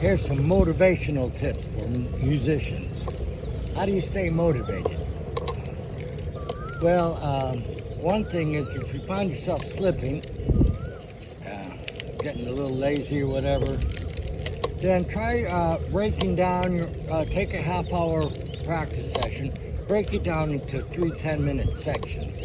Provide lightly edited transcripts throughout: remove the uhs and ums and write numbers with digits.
Here's some motivational tips for musicians. How do you stay motivated? Well, one thing is if you find yourself slipping, getting a little lazy or whatever, then try breaking down your, take a half-hour practice session, break it down into 3 10-minute sections.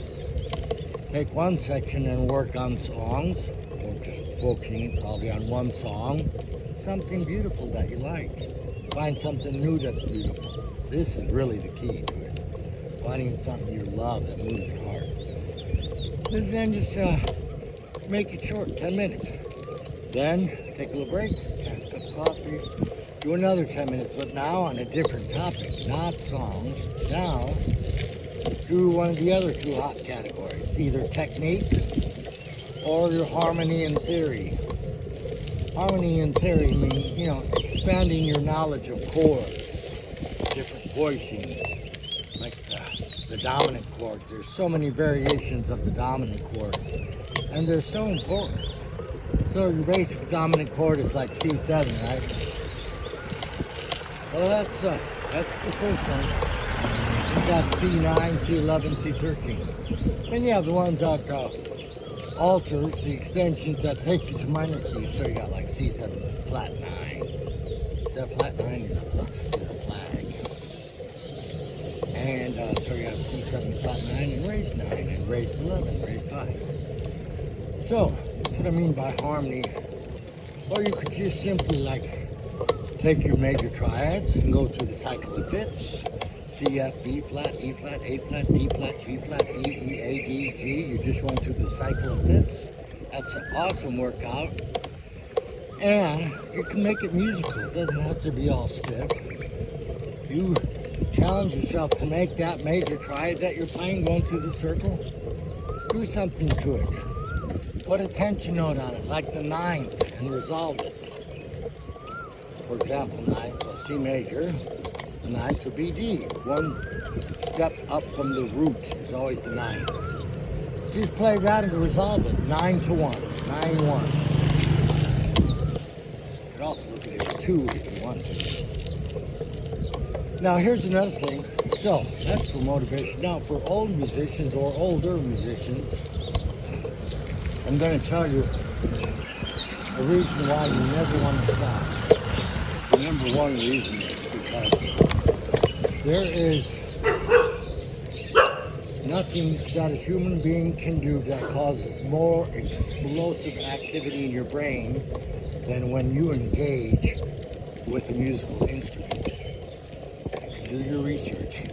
Take one section and work on songs, or just focusing probably on one song, something beautiful that you like. Find something new that's beautiful. This is really the key to it. Finding something you love that moves your heart. And then just make it short, 10 minutes. Then take a little break, have a cup of coffee, do another 10 minutes, but now on a different topic, not songs. Now, do one of the other 2 hot categories, either technique or your harmony and theory. Harmony and theory mean, expanding your knowledge of chords, different voicings, like the dominant chords. There's so many variations of the dominant chords, and they're so important. So your basic dominant chord is like C7, right? Well, that's the first one. You got C9, C11, C13. Then you have the ones that alters, the extensions that take you to minor keys. So you got like C7 flat 9. That flat 9 is a flag. And so you have C7 flat 9 and raised 9 and raised 11, raised 5. So that's what I mean by harmony. Or you could just simply take your major triads and go through the cycle of fifths. C, F, B flat, E flat, A flat, D flat, G flat, B, E, A, D, G. You just went through the cycle of fifths. That's an awesome workout. And you can make it musical. It doesn't have to be all stiff. You challenge yourself to make that major triad that you're playing going through the circle. Do something to it. Put a tension note on it, like the 9th, and resolve it. For example, 9th, so C major. The 9th would be D. One step up from the root is always the 9th. Just play that and resolve it. 9 to 1. 9, 1. You could also look at it as 2 if you want to. Now here's another thing. So that's for motivation. Now for old musicians or older musicians, I'm going to tell you a reason why you never want to stop. The number one reason is because there is nothing that a human being can do that causes more explosive activity in your brain than when you engage with a musical instrument. You can do your research.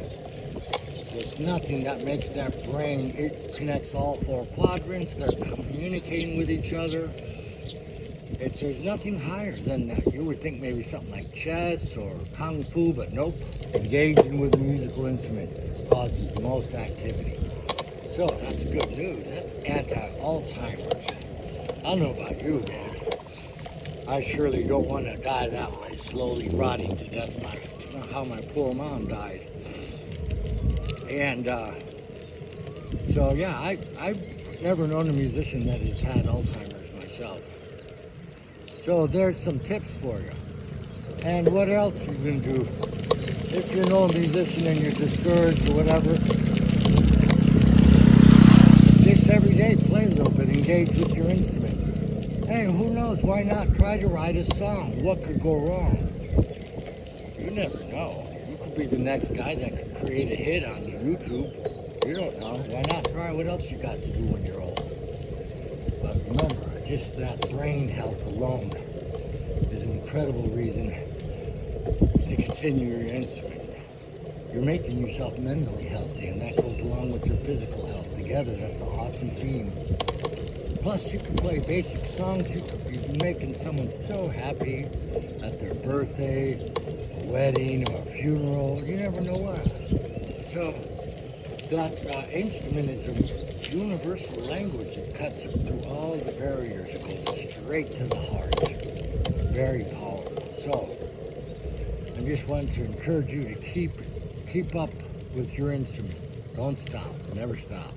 There's nothing that makes that brain, it connects all 4 quadrants, they're communicating with each other. There's nothing higher than that. You would think maybe something like chess or kung fu, but nope. Engaging with a musical instrument causes the most activity. So that's good news. That's anti-Alzheimer's. I don't know about you, man. I surely don't want to die that way, slowly rotting to death like how my poor mom died. And so yeah, I've never known a musician that has had Alzheimer's myself. So there's some tips for you. And what else you can do? If you're an old musician and you're discouraged or whatever, just every day play a little bit, engage with your instrument. Hey, who knows? Why not try to write a song? What could go wrong? You never know. You could be the next guy that could create a hit on YouTube. You don't know. Why not try? What else you got to do when you're old? But remember, just that brain health alone is an incredible reason to continue your instrument. You're making yourself mentally healthy, and that goes along with your physical health. Together, that's an awesome team. Plus, you can play basic songs. You could be making someone so happy at their birthday, a wedding, or a funeral. You never know what. So, that instrument is a universal language. It cuts through all the barriers. It goes straight to the heart. It's very powerful. So, I just want to encourage you to keep up with your instrument. Don't stop. Never stop.